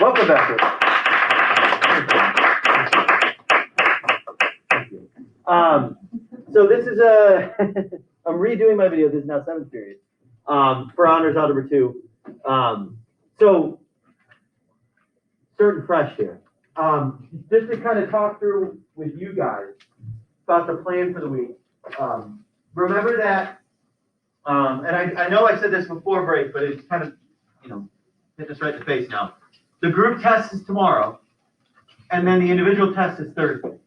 Welcome back. So this is I'm redoing my video. This is now 7th period for Honors Algebra 2. So starting fresh here. Just to kind of talk through with you guys about the plan for the week. Remember that, and I know I said this before break, but it's kind of, hit this right in the face now. The group test is tomorrow, and then the individual test is Thursday.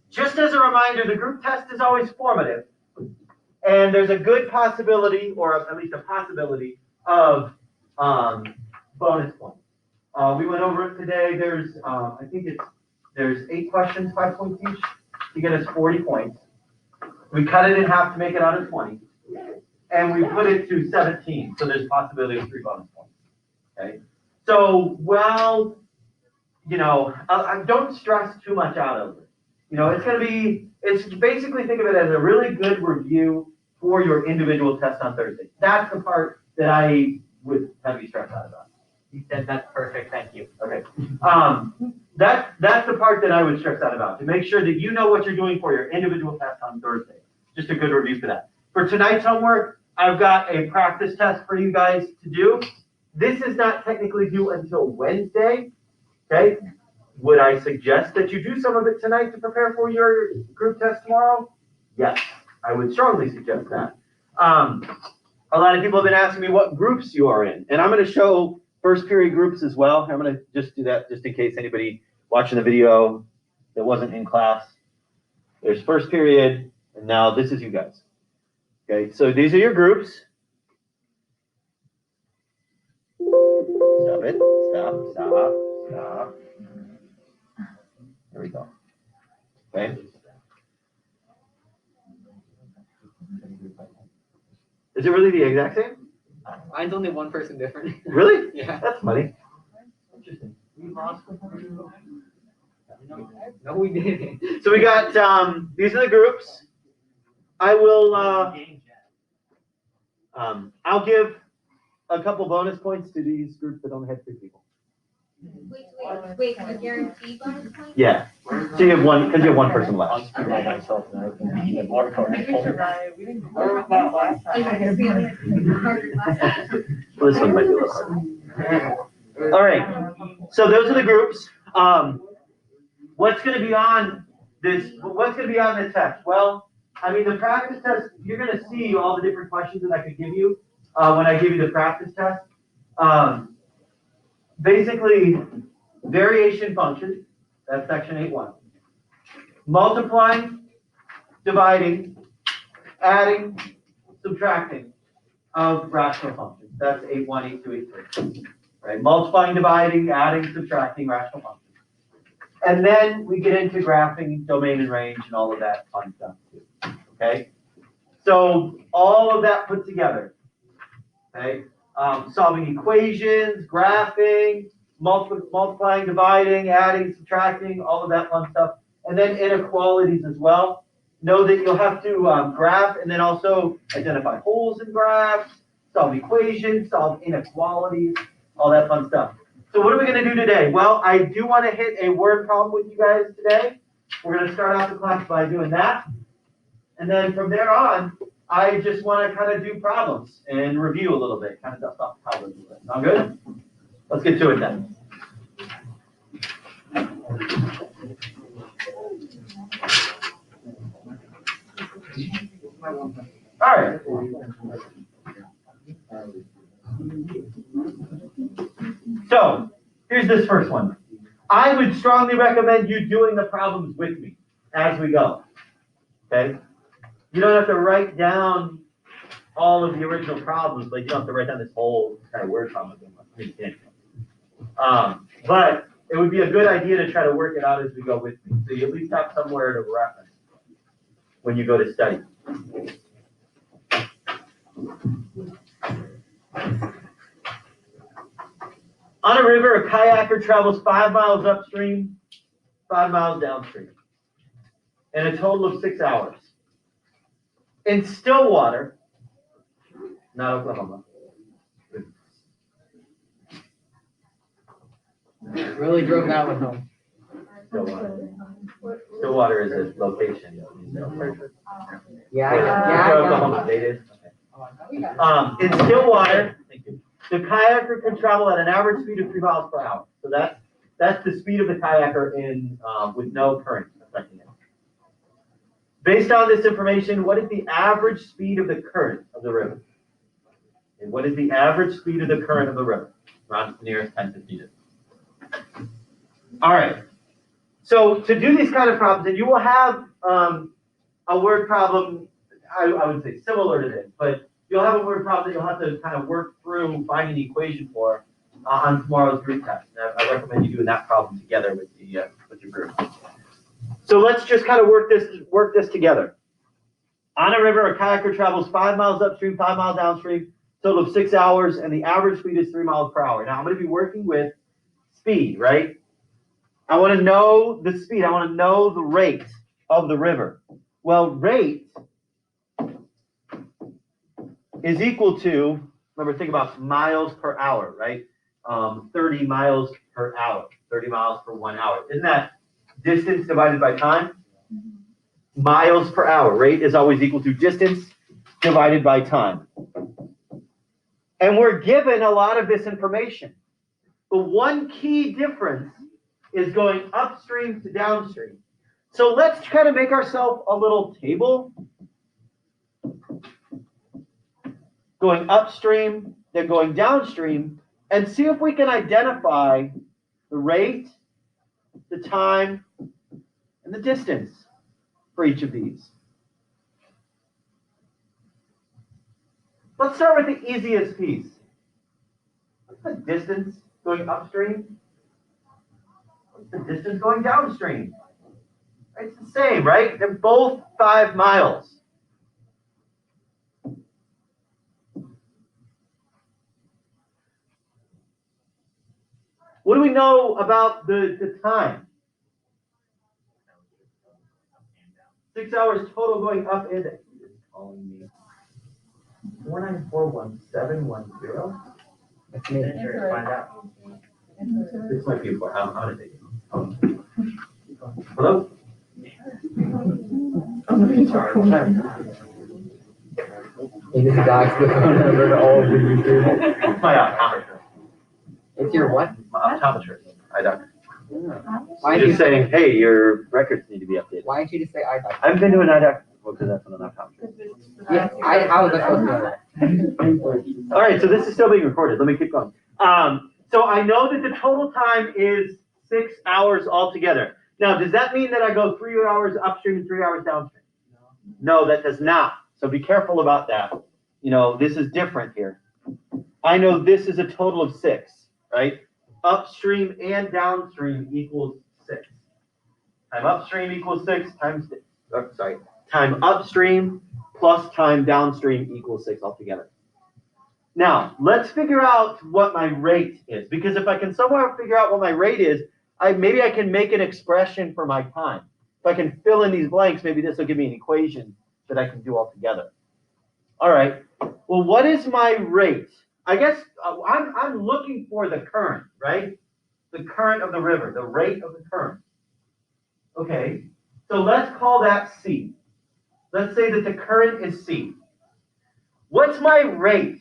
Just as a reminder, the group test is always formative, and there's a good possibility, or at least a possibility, of bonus points. We went over it today. There's, I think there's 8 questions, 5 points each, to get us 40 points. We cut it in half to make it out of 20, and we put it to 17, so there's a possibility of 3 bonus points. Okay, so well, I don't stress too much out over it. It's basically, think of it as a really good review for your individual test on Thursday. That's the part that I would have you stressed out about. You said that's perfect, thank you. Okay. That's the part that I would stress out about, to make sure that you know what you're doing for your individual test on Thursday. Just a good review for that. For tonight's homework, I've got a practice test for you guys to do. This is not technically due until Wednesday, okay? Would I suggest that you do some of it tonight to prepare for your group test tomorrow? Yes, I would strongly suggest that. A lot of people have been asking me what groups you are in, and I'm going to show first period groups as well. I'm going to just do that just in case anybody watching the video that wasn't in class. There's first period, and now this is you guys. Okay, so these are your groups. Stop it. Stop. There we go. Okay. Is it really the exact same? Mine's only one person different. Really? Yeah. That's funny. Interesting. We lost. No, we didn't. So we got, these are the groups. I will, I'll give a couple bonus points to these groups that only had 3 people. Wait, can you guarantee bonus points? Yeah. So you have one, because you have one person left. Well, this one might be a little harder. All right. So those are the groups. What's going to be on this? What's going to be on the test? Well, I mean, the practice test, you're going to see all the different questions that I could give you when I give you the practice test. Basically, variation functions, that's section 8.1. Multiplying, dividing, adding, subtracting of rational functions. That's 8.1, 8.2, 8.3. Right? Multiplying, dividing, adding, subtracting rational functions. And then we get into graphing, domain and range, and all of that fun stuff too. Okay? So all of that put together. Okay? Solving equations, graphing, multiplying, dividing, adding, subtracting, all of that fun stuff. And then inequalities as well. Know that you'll have to graph and then also identify holes in graphs, solve equations, solve inequalities, all that fun stuff. So what are we going to do today? Well, I do want to hit a word problem with you guys today. We're going to start out the class by doing that. And then from there on, I just want to kind of do problems and review a little bit, kind of dust off the cobwebs a little bit. Sound good? Let's get to it then. All right. So here's this first one. I would strongly recommend you doing the problems with me as we go. Okay? You don't have to write down all of the original problems, like you don't have to write down this whole kind of word problem. But it would be a good idea to try to work it out as we go with me. So you at least have somewhere to reference when you go to study. On a river, a kayaker travels 5 miles upstream, 5 miles downstream, in a total of 6 hours. In still water, not Oklahoma, Really drove that one home. Stillwater is a location. Yeah, They did? Okay. In Stillwater, the kayaker can travel at an average speed of 3 miles per hour. So that's the speed of the kayaker in with no current affecting it. Based on this information, what is the average speed of the current of the river? And what is the average speed of the current of the river? Round to the nearest 10th unit. All right. So to do these kind of problems, and you will have a word problem, I would say similar to this, but you'll have a word problem that you'll have to kind of work through finding the equation for on tomorrow's group test. And I recommend you doing that problem together with your group. So let's just kind of work this together. On a river, a kayaker travels 5 miles upstream, 5 miles downstream, total of 6 hours, and the average speed is 3 miles per hour. Now I'm going to be working with speed, right? I want to know the speed. I want to know the rate of the river. Well, rate is equal to, remember, think about miles per hour, right? 30 miles per hour, 30 miles per 1 hour. Isn't that distance divided by time? Miles per hour. Rate is always equal to distance divided by time. And we're given a lot of this information. But one key difference is going upstream to downstream. So let's kind of make ourselves a little table. Going upstream, then going downstream, and see if we can identify the rate, the time, and the distance for each of these. Let's start with the easiest piece. What's the distance going upstream? What's the distance going downstream? It's the same, right? They're both 5 miles. What do we know about the time? 6 hours total going up and down. Calling me 4941710. That's me. Find out. This might be important. I'm gonna take it. Hello? Maybe the docs the phone number to all of the YouTube. It's my optometrist. It's your what? My optometrist. Eye doctor. Why I'm did just saying, hey, your records need to be updated. Why didn't you just say eye doctor? I haven't been to an eye doctor because that's what an optometrist. Yeah, how was I supposed to know that? All right, so this is still being recorded. Let me keep going. So I know that the total time is 6 hours altogether. Now, does that mean that I go 3 hours upstream and 3 hours downstream? No, that does not. So be careful about that. You know, this is different here. I know this is a total of 6, right? Upstream and downstream equals 6. Time upstream equals 6 times, time upstream plus time downstream equals 6 altogether. Now, let's figure out what my rate is, because if I can somehow figure out what my rate is, maybe I can make an expression for my time. If I can fill in these blanks, maybe this will give me an equation that I can do all together. All right, well, what is my rate? I guess I'm looking for the current, right? The current of the river, the rate of the current. Okay, so let's call that C. Let's say that the current is C. What's my rate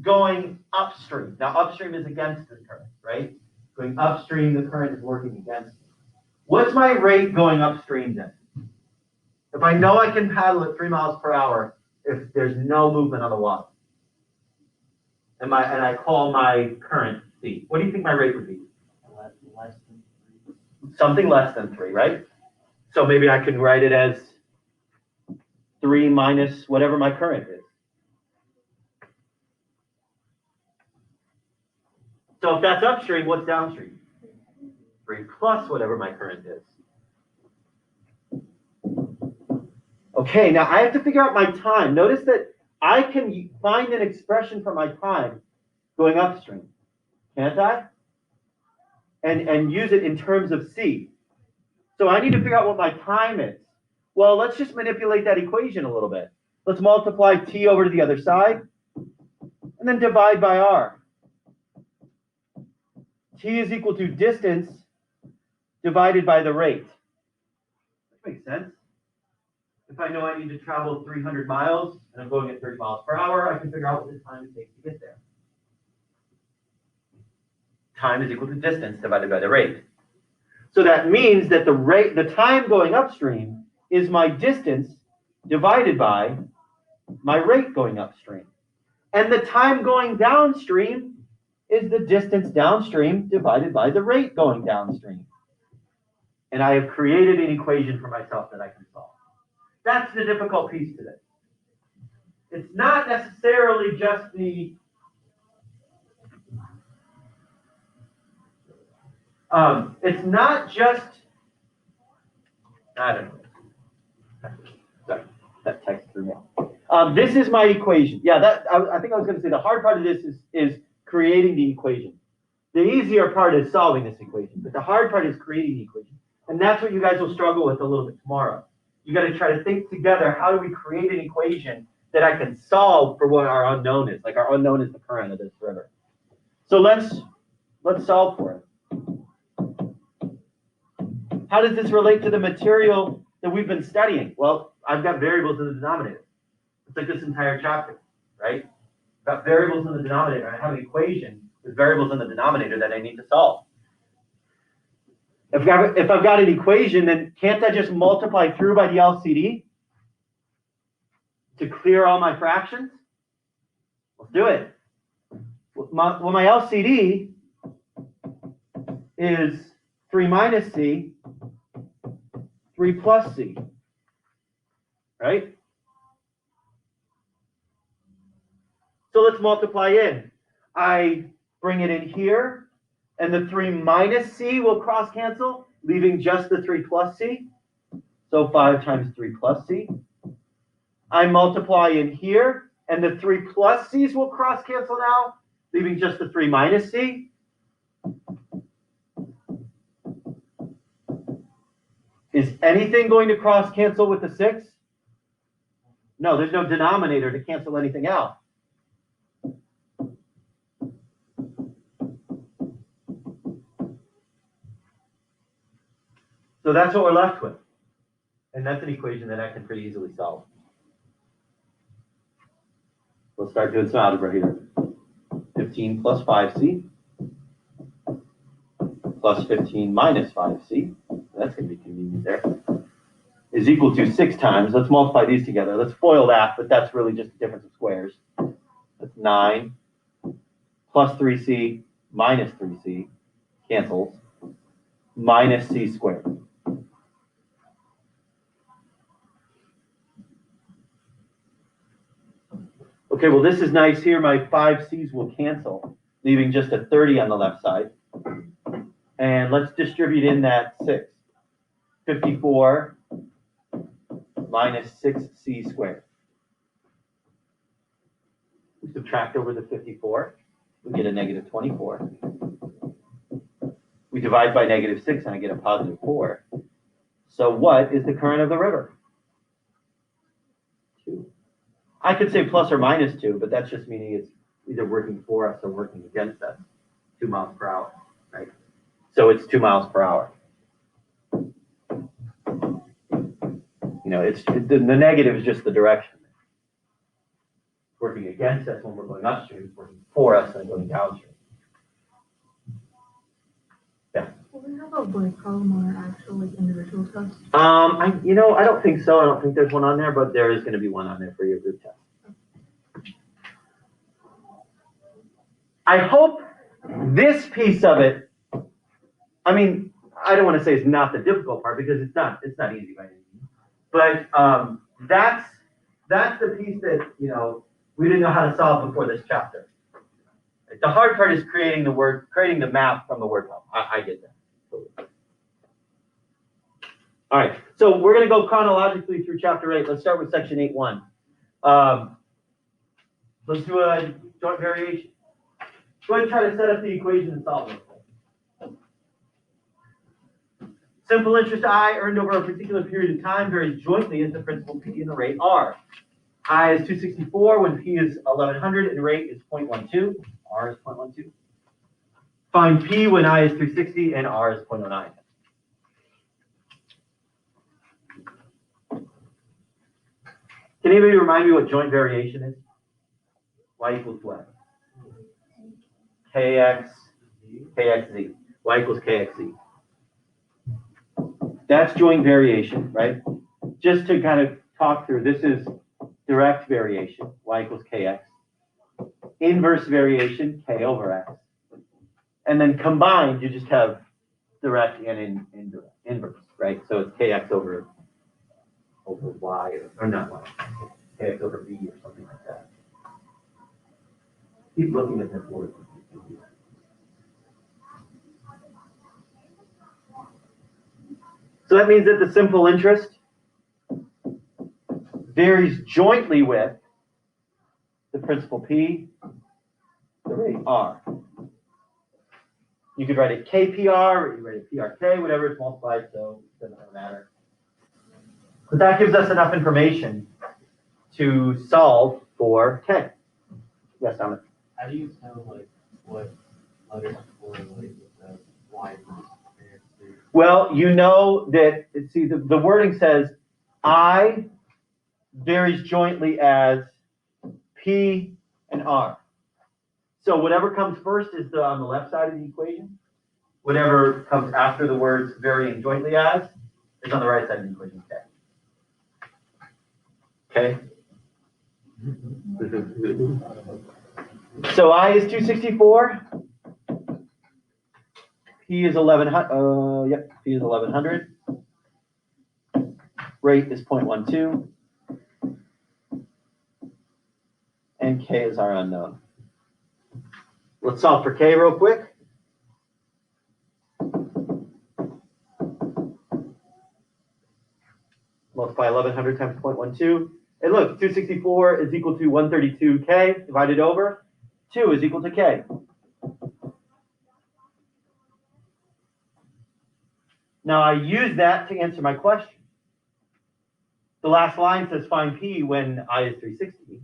going upstream? Now, upstream is against the current, right? Going upstream, the current is working against me. What's my rate going upstream then? If I know I can paddle at 3 miles per hour, if there's no movement on the water, and I call my current C, what do you think my rate would be? Less than 3. Something less than 3, right? So maybe I can write it as 3 minus whatever my current is. So if that's upstream, what's downstream? 3 plus whatever my current is. Okay, now I have to figure out my time. Notice that I can find an expression for my time going upstream, can't I? And use it in terms of C. So I need to figure out what my time is. Well, let's just manipulate that equation a little bit. Let's multiply T over to the other side, and then divide by R. t is equal to distance divided by the rate. That makes sense. If I know I need to travel 300 miles and I'm going at 30 miles per hour, I can figure out what the time it takes to get there. Time is equal to distance divided by the rate. So that means that the time going upstream is my distance divided by my rate going upstream. And the time going downstream is the distance downstream divided by the rate going downstream. And I have created an equation for myself that I can solve. That's the difficult piece to this. It's not necessarily just the it's not just, I don't know. Sorry, that text threw me off. This is my equation. Yeah, I think I was going to say the hard part of this is creating the equation. The easier part is solving this equation, but the hard part is creating the equation. And that's what you guys will struggle with a little bit tomorrow. You got to try to think together, how do we create an equation that I can solve for what our unknown is? Like our unknown is the current of this river. So let's solve for it. How does this relate to the material that we've been studying? Well, I've got variables in the denominator. It's like this entire chapter, right? I've got variables in the denominator. I have an equation with variables in the denominator that I need to solve. If I've got an equation, then can't I just multiply through by the LCD to clear all my fractions? Let's do it. My LCD is 3 minus c, 3 plus c, right? So let's multiply in. I bring it in here, and the 3 minus c will cross cancel, leaving just the 3 plus c. So 5 times 3 plus c. I multiply in here, and the 3 plus c's will cross cancel now, leaving just the 3 minus c. Is anything going to cross cancel with the 6? No, there's no denominator to cancel anything out. So that's what we're left with. And that's an equation that I can pretty easily solve. We'll start doing some algebra here. 15 plus 5c plus 15 minus 5c. That's going to be convenient there. Is equal to 6 times. Let's multiply these together. Let's FOIL that, but that's really just the difference of squares. That's 9 plus 3c minus 3c cancels, minus c squared. Okay, well, this is nice here. My 5c's will cancel, leaving just a 30 on the left side. And let's distribute in that 6. 54 minus 6c squared. We subtract over the 54. We get a negative 24. We divide by negative 6, and I get a positive 4. So what is the current of the river? 2. I could say plus or minus 2, but that's just meaning it's either working for us or working against us. 2 miles per hour, right? So it's 2 miles per hour. You know, the negative is just the direction. It's working against us when we're going upstream. It's working for us when going downstream. Yeah. Will we have a voice problem on our actual individual test? I don't think so. I don't think there's one on there, but there is going to be one on there for your group test. I hope this piece of it, I mean, I don't want to say it's not the difficult part because it's not easy by any means. But that's the piece that, we didn't know how to solve before this chapter. The hard part is creating the math from the word problem. I get that. All right, so we're going to go chronologically through chapter 8. Let's start with section 8.1. Let's do a joint variation. Go ahead and try to set up the equation and solve it. Simple interest I earned over a particular period of time varies jointly as the principal P and the rate R. I is 264 when P is 1100 and rate is 0.12. R is 0.12. Find P when I is 360 and R is 0.09. Can anybody remind me what joint variation is? Y equals what? Kx, kxz. Y equals kxz. That's joint variation, right? Just to kind of talk through, this is direct variation, y equals kx. Inverse variation, k over x. And then combined, you just have direct and inverse, right? So it's kx over y, or not y, kx over b or something like that. Keep looking at this word. So that means that the simple interest varies jointly with the principal P, the rate R. You could write it KPR, or you write it PRK, whatever it's multiplied, so it doesn't really matter. But that gives us enough information to solve for K. Yes, Thomas? How do you tell like what letters correlate with the y versus KXC? Well, you know that, see, the wording says I varies jointly as P and R. So whatever comes first is on the left side of the equation. Whatever comes after the words varying jointly as is on the right side of the equation, K. Okay? So I is 264. P is 1100. Yep, P is 1100. Rate is 0.12. And K is our unknown. Let's solve for K real quick. Multiply 1100 times 0.12. And look, 264 is equal to 132K divided over 2 is equal to K. Now I use that to answer my question. The last line says find P when I is 360.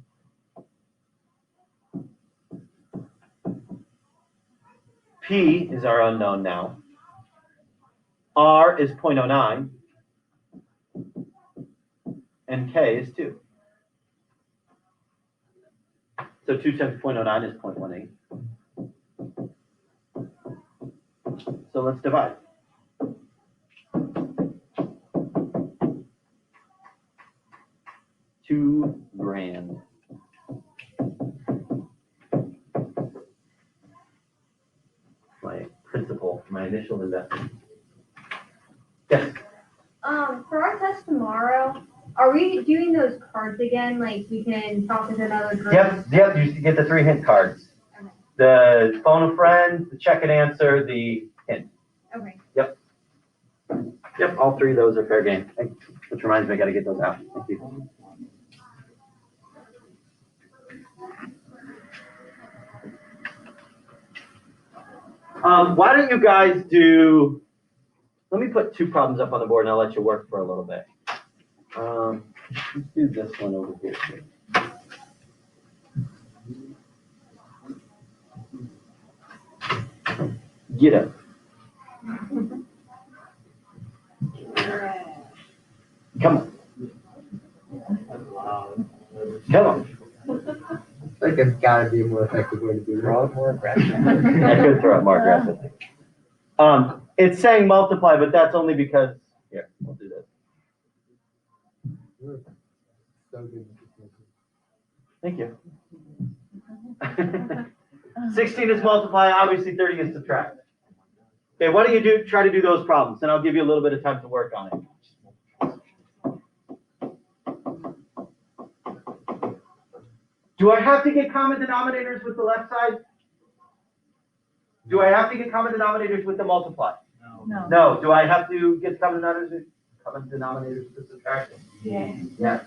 P is our unknown now. R is 0.09. And K is 2. So 2 times 0.09 is 0.18. So let's divide. $2,000. My principal, my initial investment. Yes. For our test tomorrow, are we doing those cards again? Like we can talk with another group? Yep, you get the 3 hint cards. Okay. The phone a friend, the check and answer, the hint. Okay. Yep, all 3 of those are fair game. Which reminds me, I gotta get those out. Thank you. Why don't you guys do, let me put 2 problems up on the board and I'll let you work for a little bit. Let's do this one over here. Get up. Come on. Come on. I think it's gotta be a more effective way to do it. More aggressive. I could throw it more aggressively. It's saying multiply, but that's only because, here, we'll do this. So good. Thank you. 16 is multiply, obviously 30 is subtract. Okay, why don't you try to do those problems, and I'll give you a little bit of time to work on it. Do I have to get common denominators with the left side? Do I have to get common denominators with the multiply? No. No. Do I have to get common denominators with subtraction? Yeah. Yes.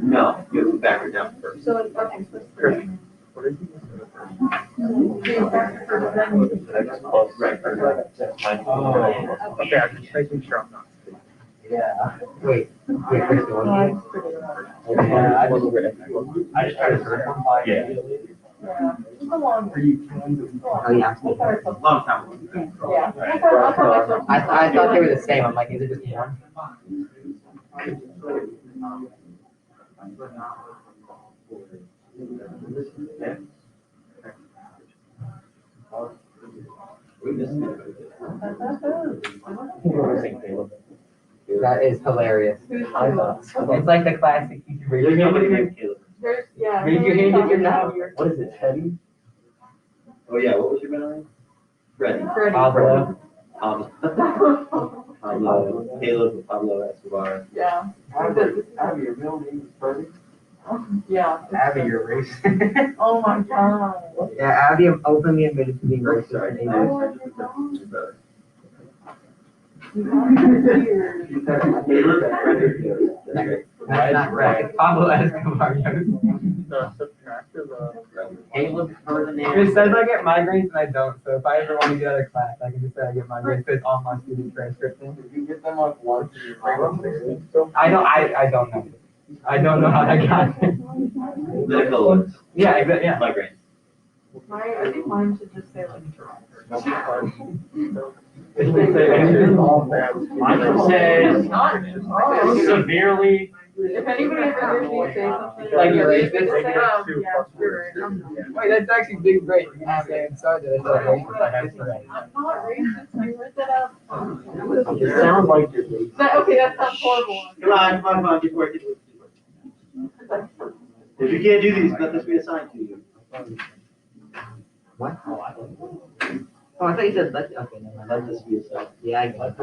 No, you have to factor down first. So it's okay. What did you Right. Okay, I'm just making sure I'm not. Yeah. Wait, yeah, Chris, you want Yeah, I just try to simplify. Yeah. Are you killing Oh, yeah. Long time ago. Yeah. I thought they were the same. I'm like, is it just one? That is hilarious. It's like the classic teacher. Raise your hand if you're, There's, yeah. raise your hand if you're not. What is it, Teddy? Oh, yeah, what was your middle name? Freddie. Pablo. Pablo, Caleb, Pablo Escobar. Yeah. Abby, your middle name is Freddie? Yeah. Abby, you're racist. Oh my God. Yeah, Abby openly admitted to being racist. Sorry. Weird. You said Caleb and Freddie. That's great. That's not right. It's Pablo Escobar. Caleb Ferdinand. It says I get migraines and I don't, so if I ever want to get out of class, I can just say I get migraines because on my student transcript thing. Did you get them like once in your grade? I don't know. I don't know how that got there. Medical alerts. Yeah, exactly, yeah. Migraine. I think mine should just say like Toronto. Mine says severely. If anybody ever hears me say something. Like you're racist? just say, oh, yeah, you're right. Wait, that's actually big break. You can say I'm sorry that I said racist. I have to write. I'm not racist, I heard that out. You sound like you're racist. Okay, that sounds horrible. Come on, keep working. If you can't do these, let this be assigned to you. What? Oh, I thought you said let. Okay, never mind. Let this be assigned. Yeah, I got it.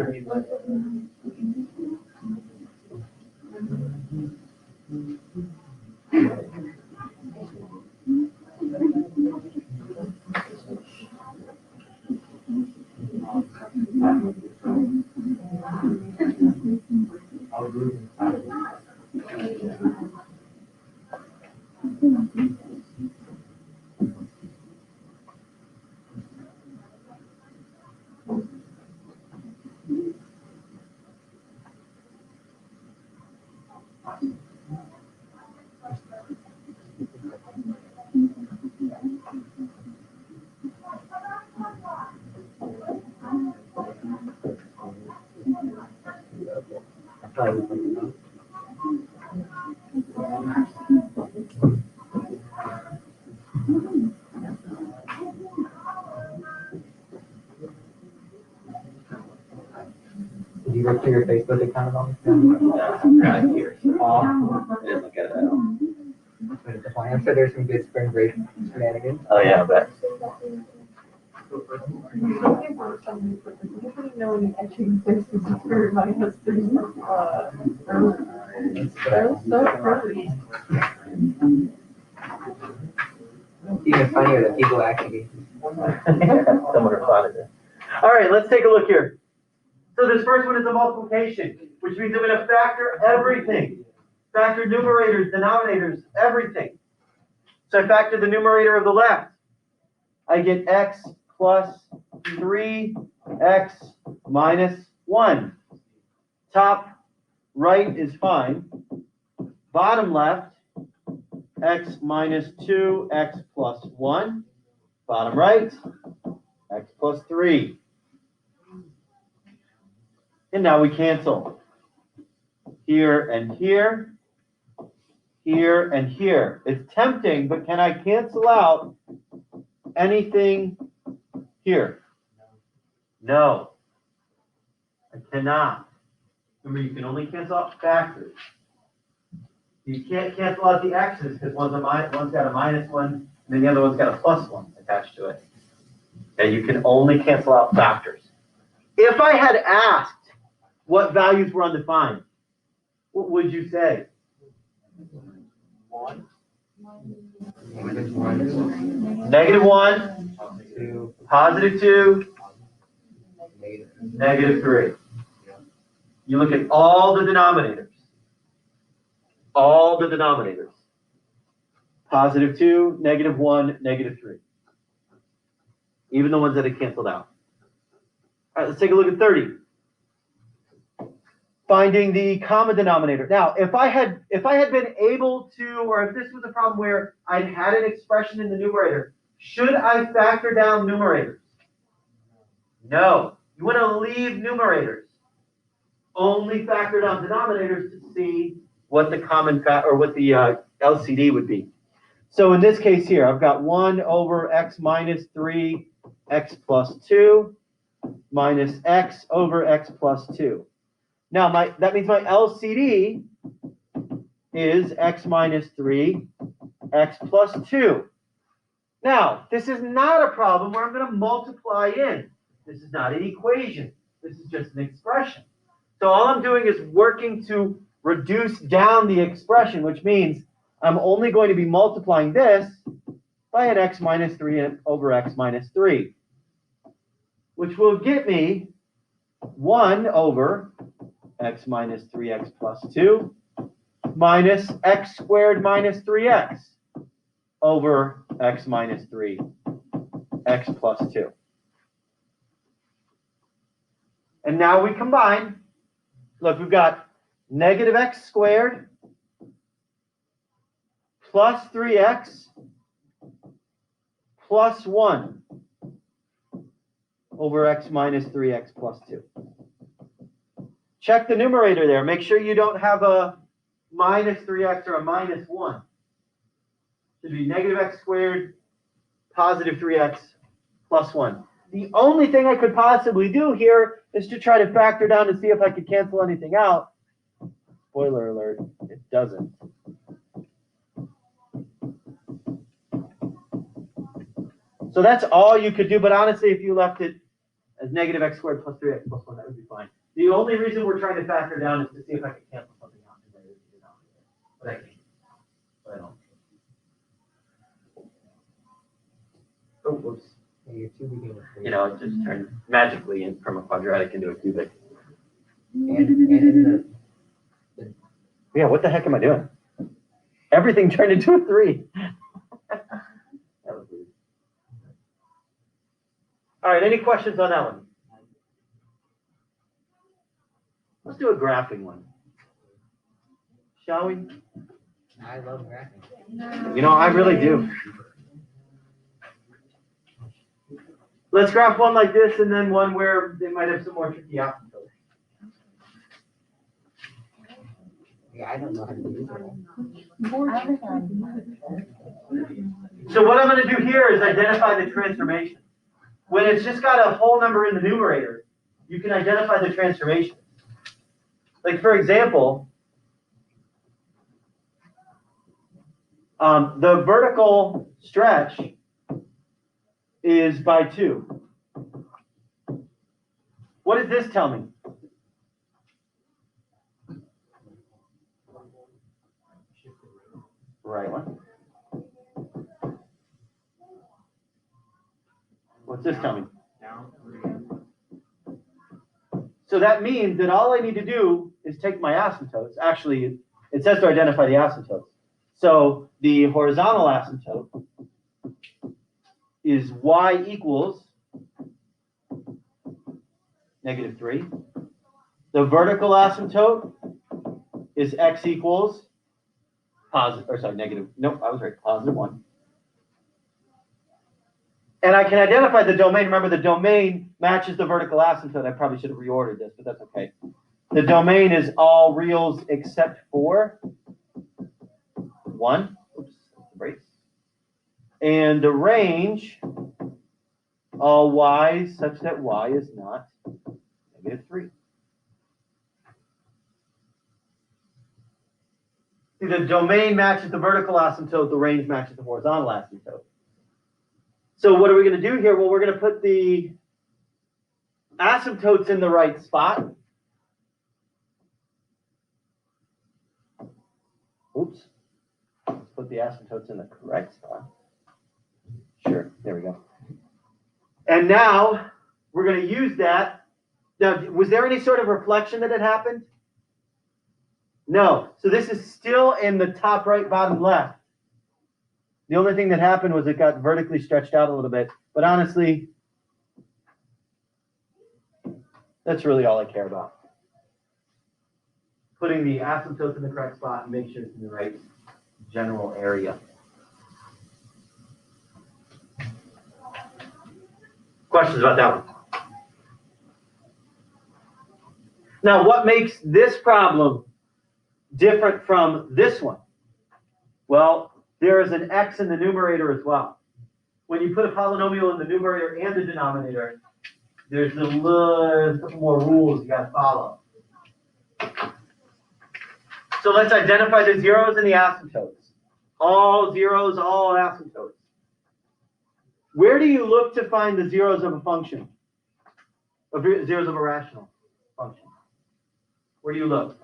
Did you go through your Facebook account on this? Right here. Oh, I didn't look at it at all. I'm sure there's some good spring break shenanigans. Oh, yeah, I bet. Anybody know any etching places for my husband's, they're so pretty. Even funnier that people actually. Someone responded there. All right, let's take a look here. So this first one is a multiplication, which means I'm going to factor everything. Factor numerators, denominators, everything. So I factor the numerator of the left. I get x plus 3x minus 1. Top right is fine. Bottom left, x minus 2, x plus 1. Bottom right, x plus 3. And now we cancel. Here and here, here and here. It's tempting, but can I cancel out anything here? No, I cannot. Remember, you can only cancel out factors. You can't cancel out the x's because one's got a minus 1, and then the other one's got a plus 1 attached to it. And you can only cancel out factors. If I had asked what values were undefined, what would you say? 1. Negative 1, 2, positive 2, negative. negative 3. You look at all the denominators. all the denominators. Positive 2, negative 1, negative 3. Even the ones that are canceled out. All right, let's take a look at 30. Finding the common denominator. Now, if I had been able to, or if this was a problem where I had an expression in the numerator, should I factor down numerators? No. You want to leave numerators. Only factor down denominators to see what the common or what the LCD would be. So in this case here, I've got 1 over x minus 3, x plus 2, minus x over x plus 2. Now, that means my LCD is x minus 3, x plus 2. Now, this is not a problem where I'm going to multiply in. This is not an equation. This is just an expression. So all I'm doing is working to reduce down the expression, which means I'm only going to be multiplying this by an x minus 3 over x minus 3, which will get me 1 over x minus 3x plus 2 minus x squared minus 3x over x minus 3, x plus 2. And now we combine. Look, we've got negative x squared plus 3x plus 1 over x minus 3x plus 2. Check the numerator there. Make sure you don't have a minus 3x or a minus 1. It should be negative x squared, positive 3x plus 1. The only thing I could possibly do here is to try to factor down to see if I could cancel anything out. Spoiler alert, it doesn't. So that's all you could do, but honestly, if you left it as negative x squared plus 3x plus 1, that would be fine. The only reason we're trying to factor down is to see if I could cancel something out. But I can't. But I don't. Oh, whoops. Your 2 begin with 3. You know, it just turned magically in from a quadratic into a cubic. And in the Yeah, what the heck am I doing? Everything turned into a 3. That was weird. All right, any questions on that one? Let's do a graphing one. Shall we? I love graphing. You know, I really do. Let's graph one like this and then one where they might have some more tricky asymptotes. Yeah, I don't know how to do that. So what I'm going to do here is identify the transformation. When it's just got a whole number in the numerator, you can identify the transformation. Like, for example, the vertical stretch is by 2. What does this tell me? Right one. What's this tell me? Down 3. So that means that all I need to do is take my asymptotes. Actually, it says to identify the asymptotes. So the horizontal asymptote is y equals negative 3. The vertical asymptote is x equals negative. Nope, I was right. Positive 1. And I can identify the domain. Remember, the domain matches the vertical asymptote. I probably should have reordered this, but that's okay. The domain is all reals except for 1. Oops, that's the brace. And the range, all y's such that y is not negative 3. See, the domain matches the vertical asymptote. The range matches the horizontal asymptote. So what are we going to do here? Well, we're going to put the asymptotes in the right spot. Oops. Let's put the asymptotes in the correct spot. Sure. There we go. And now we're going to use that. Now, was there any sort of reflection that had happened? No. So this is still in the top right, bottom left. The only thing that happened was it got vertically stretched out a little bit. But honestly, that's really all I care about. Putting the asymptotes in the correct spot and make sure it's in the right general area. Questions about that one? Now, what makes this problem different from this one? Well, there is an x in the numerator as well. When you put a polynomial in the numerator and the denominator, there's a couple more rules you got to follow. So let's identify the zeros and the asymptotes. All zeros, all asymptotes. Where do you look to find the zeros of a function? Zeros of a rational function? Where do you look?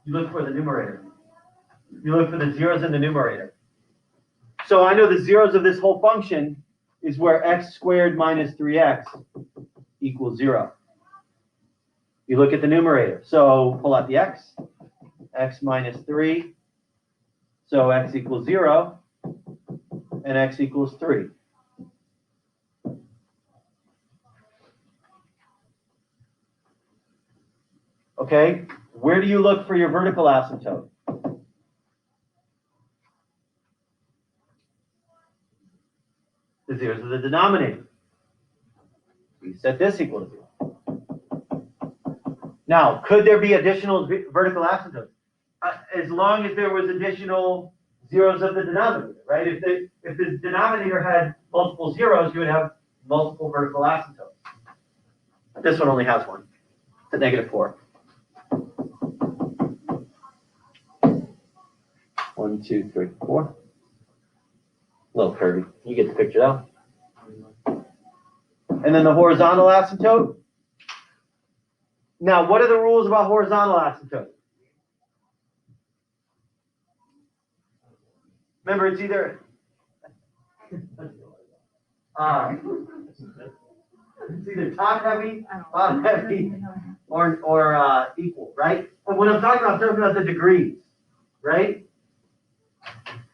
You look for the numerator. You look for the zeros in the numerator. So I know the zeros of this whole function is where x squared minus 3x equals 0. You look at the numerator. So pull out the x minus 3. So x equals 0, and x equals 3. Okay, where do you look for your vertical asymptote? The zeros of the denominator. We set this equal to 0. Now, could there be additional vertical asymptotes? As long as there was additional zeros of the denominator, right? If the denominator had multiple zeros, you would have multiple vertical asymptotes. This one only has one. It's at -4. 1, 2, 3, 4. A little curvy. You get the picture though. And then the horizontal asymptote. Now, what are the rules about horizontal asymptote? Remember, it's either top heavy, bottom heavy, or equal, right? But when I'm talking about the degrees, right?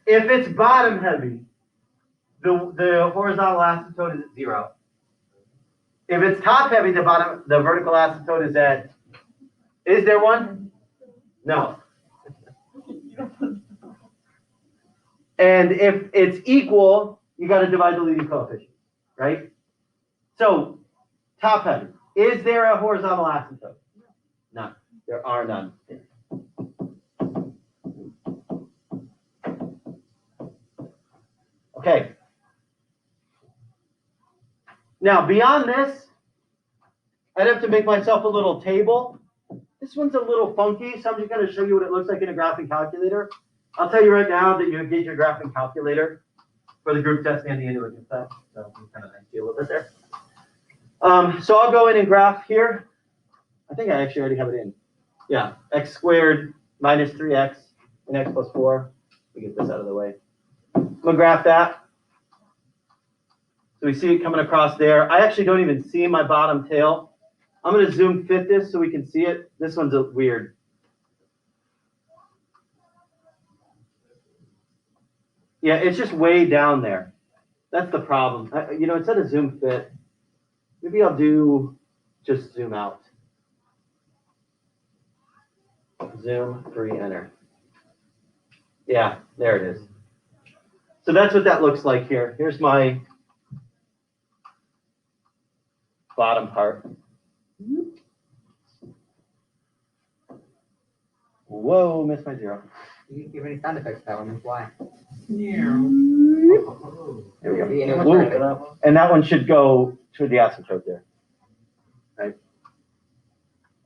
If it's bottom heavy, the horizontal asymptote is at 0. If it's top heavy, the vertical asymptote is at. Is there one? No. And if it's equal, you got to divide the leading coefficient, right? So, top heavy. Is there a horizontal asymptote? None. There are none. Okay. Now, beyond this, I'd have to make myself a little table. This one's a little funky, so I'm just going to show you what it looks like in a graphing calculator. I'll tell you right now that you get your graphing calculator for the group test and the individual test. So you kind of see a little bit there. So I'll go in and graph here. I think I actually already have it in. Yeah, x squared minus 3x and x plus 4. We get this out of the way. I'm going to graph that. So we see it coming across there. I actually don't even see my bottom tail. I'm going to zoom fit this so we can see it. This one's weird. Yeah, it's just way down there. That's the problem. Instead of zoom fit, maybe I'll do just zoom out. Zoom, 3, enter. Yeah, there it is. So that's what that looks like here. Here's my bottom part. Whoa, missed my 0. You didn't give any sound effects to that one, that's why. Here we go. Whoa. And that one should go to the asymptote there. Right?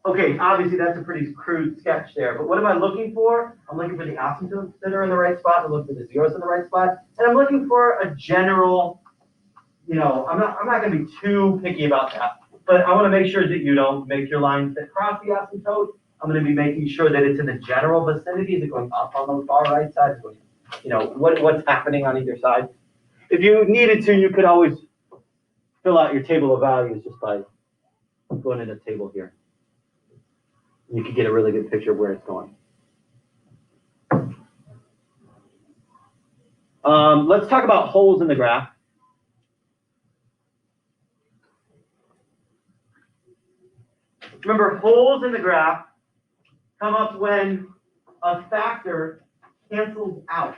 Okay, obviously that's a pretty crude sketch there, but what am I looking for? I'm looking for the asymptotes that are in the right spot. I'm looking for the zeros in the right spot. And I'm looking for a general, I'm not going to be too picky about that, but I want to make sure that you don't make your line fit across the asymptote. I'm going to be making sure that it's in the general vicinity. Is it going up on the far right side? What's happening on either side? If you needed to, you could always fill out your table of values just by going in a table here. You could get a really good picture of where it's going. Let's talk about holes in the graph. Remember, holes in the graph come up when a factor cancels out.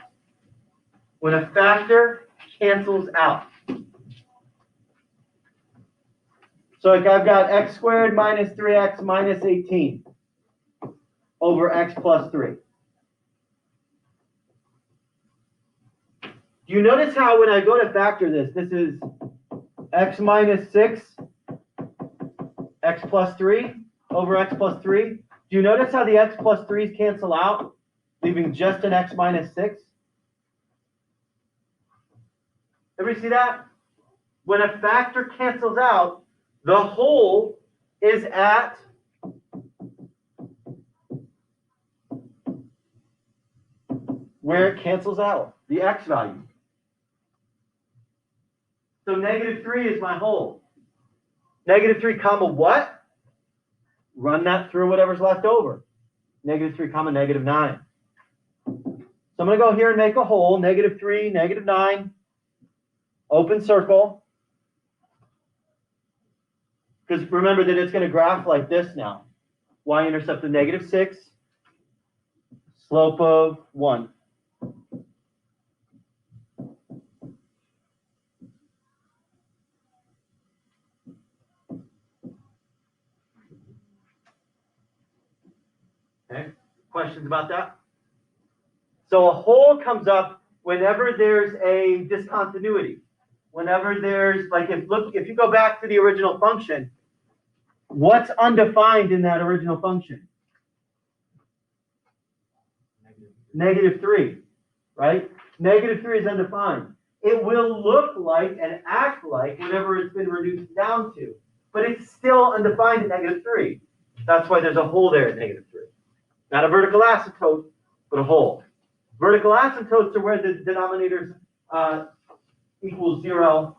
When a factor cancels out. So like I've got x squared minus 3x minus 18 over x plus 3. Do you notice how when I go to factor this is x minus 6, x plus 3 over x plus 3? Do you notice how the x plus 3's cancel out, leaving just an x minus 6? Everybody see that? When a factor cancels out, the whole is at where it cancels out, the x value. So negative 3 is my whole. Negative 3 comma what? Run that through whatever's left over. Negative 3 comma negative 9. So I'm going to go here and make a whole. Negative 3, negative 9. Open circle. Because remember that it's going to graph like this now. Y-intercept of negative 6. Slope of 1. Okay, questions about that? So a hole comes up whenever there's a discontinuity. Whenever there's, like, if you go back to the original function, what's undefined in that original function? Negative 3, right? Negative 3 is undefined. It will look like and act like whatever it's been reduced down to, but it's still undefined at negative 3. That's why there's a hole there at negative 3. Not a vertical asymptote, but a hole. Vertical asymptotes are where the denominators equals 0,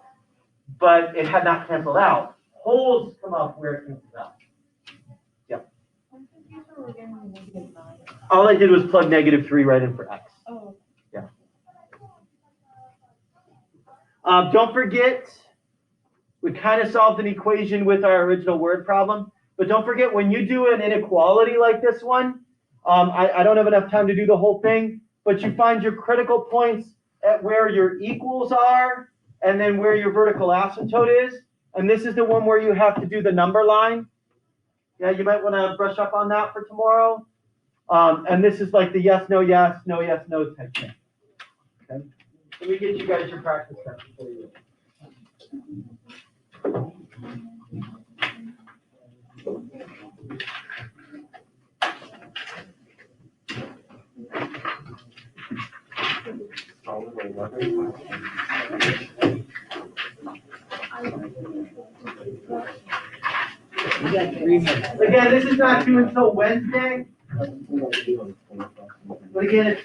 but it had not canceled out. Holes come up where it cancels out. Yeah. All I did was plug negative 3 right in for x. Oh. Yeah. Don't forget, we kind of solved an equation with our original word problem, but don't forget when you do an inequality like this one, I don't have enough time to do the whole thing, but you find your critical points at where your equals are and then where your vertical asymptote is. And this is the one where you have to do the number line. Yeah, you might want to brush up on that for tomorrow. And this is like the yes, no, no type thing. Okay. Let me get you guys your practice steps before you do. You got 3 minutes. Again, this is not due until Wednesday. But again, it's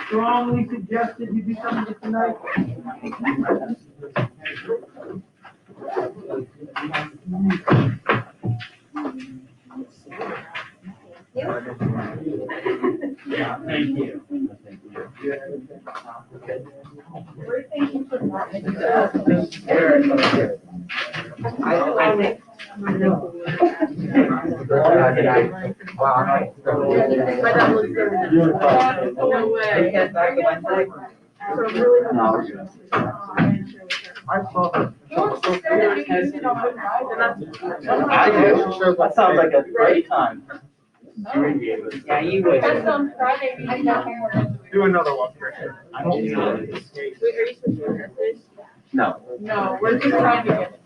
strongly suggested you do some of it tonight. Yeah, thank you. I think. No way. That sounds like a great time. Yeah, you would. That's on Friday. We have no homework. Do another one. I don't know. Wait, are you supposed to do this? No. No, we're just trying to get.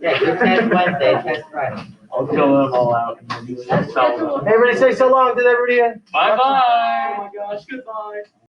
Yeah, you test Wednesday, test Friday. I'll fill them all out. Everybody say so long. Did everybody? Bye-bye. Oh my gosh, goodbye.